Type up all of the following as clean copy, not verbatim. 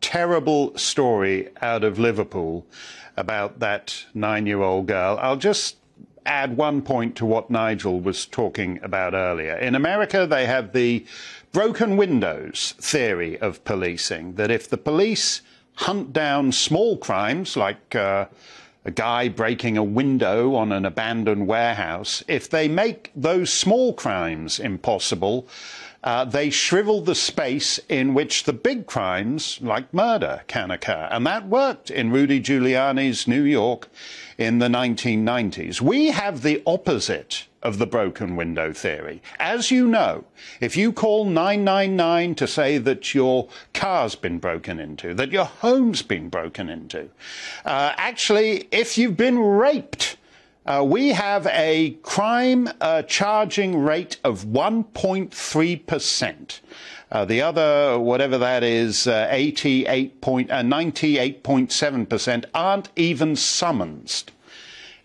terrible story out of Liverpool about that 9-year-old girl. I'll just add one point to what Nigel was talking about earlier. In America, they have the broken windows theory of policing, that if the police hunt down small crimes like a guy breaking a window on an abandoned warehouse, if they make those small crimes impossible, they shrivel the space in which the big crimes, like murder, can occur. And that worked in Rudy Giuliani's New York in the 1990s. We have the opposite of the broken window theory. As you know, if you call 999 to say that your car's been broken into, that your home's been broken into, actually, if you've been raped, we have a crime charging rate of 1.3%. The other, whatever that is, 98.7% aren't even summonsed.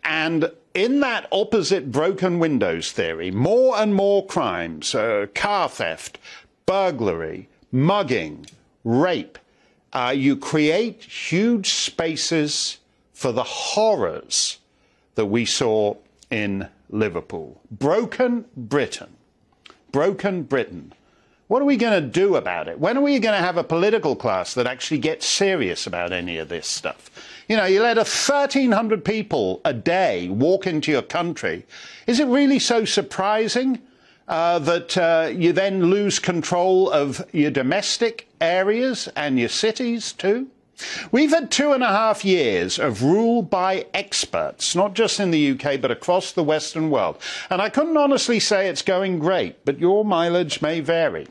And in that opposite broken windows theory, more and more crimes, car theft, burglary, mugging, rape, you create huge spaces for the horrors that we saw in Liverpool. Broken Britain. Broken Britain. What are we going to do about it? When are we going to have a political class that actually gets serious about any of this stuff? You know, you let 1,300 people a day walk into your country. Is it really so surprising that you then lose control of your domestic areas and your cities too? We've had 2.5 years of rule by experts, not just in the UK, but across the Western world. And I couldn't honestly say it's going great, but your mileage may vary.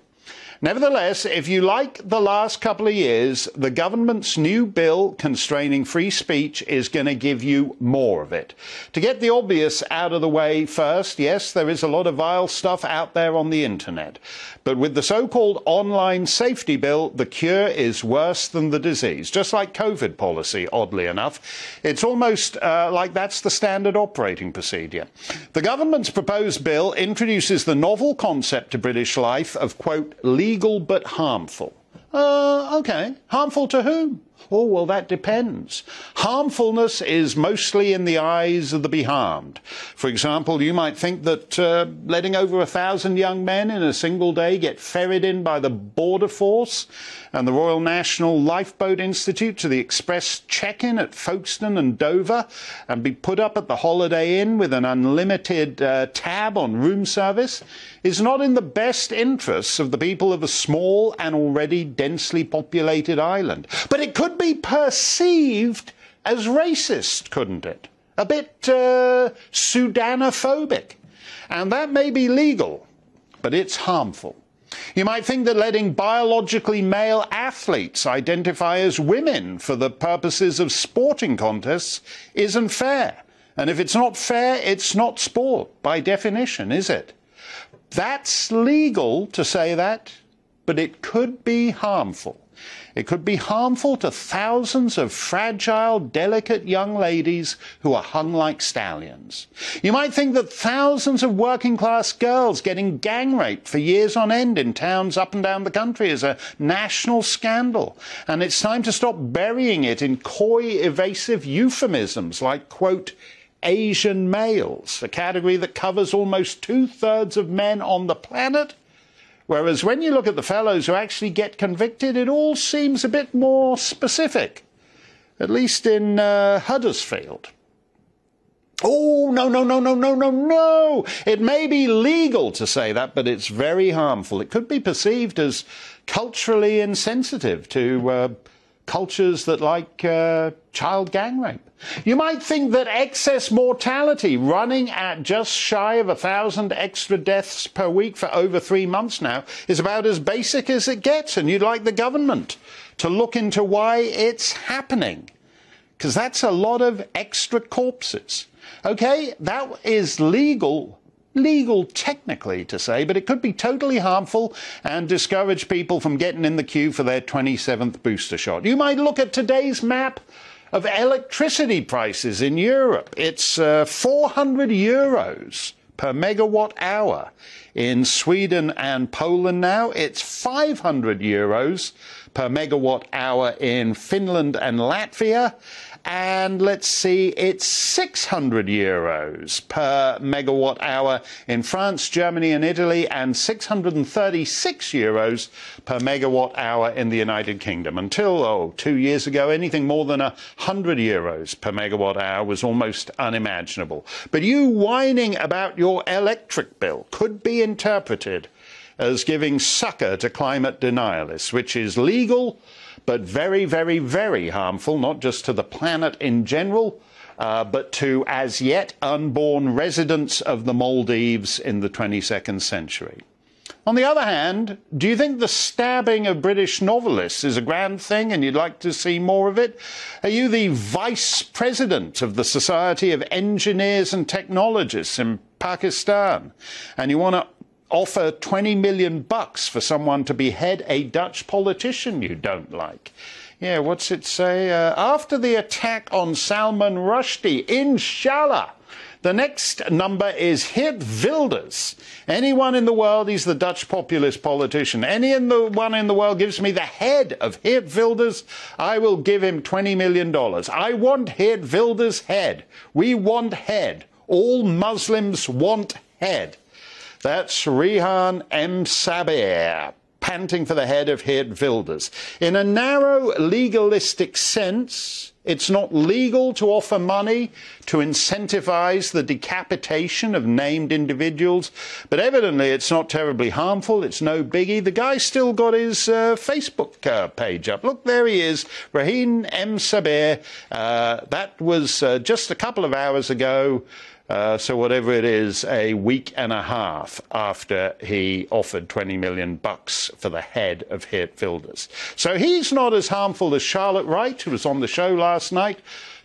Nevertheless, if you like the last couple of years, the government's new bill constraining free speech is going to give you more of it. To get the obvious out of the way first, yes, there is a lot of vile stuff out there on the internet. But with the so-called online safety bill, the cure is worse than the disease. Just like COVID policy, oddly enough. It's almost like that's the standard operating procedure. The government's proposed bill introduces the novel concept to British life of, quote, legal but harmful. Okay. Harmful to whom? Oh, well, that depends. Harmfulness is mostly in the eyes of the beharmed. For example, you might think that letting over 1,000 young men in a single day get ferried in by the Border Force and the Royal National Lifeboat Institute to the express check-in at Folkestone and Dover and be put up at the Holiday Inn with an unlimited tab on room service is not in the best interests of the people of a small and already densely populated island. But it could be perceived as racist, couldn't it? A bit Sudanophobic. And that may be legal, but it's harmful. You might think that letting biologically male athletes identify as women for the purposes of sporting contests isn't fair. And if it's not fair, it's not sport, by definition, is it? That's legal to say that, but it could be harmful. It could be harmful to thousands of fragile, delicate young ladies who are hung like stallions. You might think that thousands of working-class girls getting gang raped for years on end in towns up and down the country is a national scandal, and it's time to stop burying it in coy, evasive euphemisms like, quote, Asian males, a category that covers almost 2/3 of men on the planet. Whereas when you look at the fellows who actually get convicted, it all seems a bit more specific, at least in Huddersfield. Oh, no. It may be legal to say that, but it's very harmful. It could be perceived as culturally insensitive to cultures that like child gang rape. You might think that excess mortality, running at just shy of 1,000 extra deaths per week for over 3 months now, is about as basic as it gets, and you'd like the government to look into why it's happening, because that's a lot of extra corpses. Okay, that is legal technically to say, but it could be totally harmful and discourage people from getting in the queue for their 27th booster shot. You might look at today's map of electricity prices in Europe. It's 400 euros per megawatt hour. In Sweden and Poland now, it's 500 euros per megawatt hour in Finland and Latvia. And let's see, it's 600 euros per megawatt hour in France, Germany and Italy, and 636 euros per megawatt hour in the United Kingdom. Until, 2 years ago, anything more than 100 euros per megawatt hour was almost unimaginable. But you whining about your electric bill could be interpreted as giving succor to climate denialists, which is legal, but very, very, very harmful, not just to the planet in general, but to as yet unborn residents of the Maldives in the 22nd century. On the other hand, do you think the stabbing of British novelists is a grand thing and you'd like to see more of it? Are you the vice president of the Society of Engineers and Technologists in Pakistan, and you want to offer 20 million bucks for someone to behead a Dutch politician you don't like? Yeah, what's it say? After the attack on Salman Rushdie, inshallah, the next number is Geert Wilders. Anyone in the world, he's the Dutch populist politician. Anyone in the world gives me the head of Geert Wilders, I will give him $20 million. I want Geert Wilders' head. We want head. All Muslims want head. That's Rehan M. Sabir, panting for the head of Geert Wilders. In a narrow legalistic sense, it's not legal to offer money to incentivize the decapitation of named individuals, but evidently it's not terribly harmful. It's no biggie. The guy's still got his Facebook page up. Look, there he is, Rehan M. Sabir. That was just a couple of hours ago. So whatever it is, a week and a half after he offered 20 million bucks for the head of Geert Wilders. So he's not as harmful as Charlotte Wright, who was on the show last night,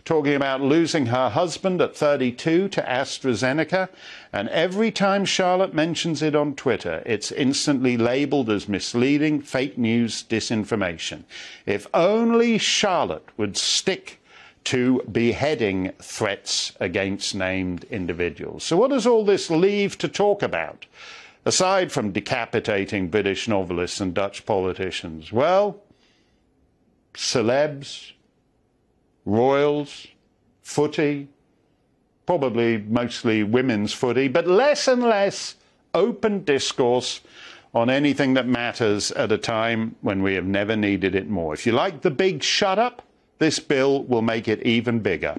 talking about losing her husband at 32 to AstraZeneca. And every time Charlotte mentions it on Twitter, it's instantly labeled as misleading, fake news, disinformation. If only Charlotte would stick to beheading threats against named individuals. So what does all this leave to talk about, aside from decapitating British novelists and Dutch politicians? Well, celebs, royals, footy, probably mostly women's footy, but less and less open discourse on anything that matters at a time when we have never needed it more. If you like the big shut up, this bill will make it even bigger.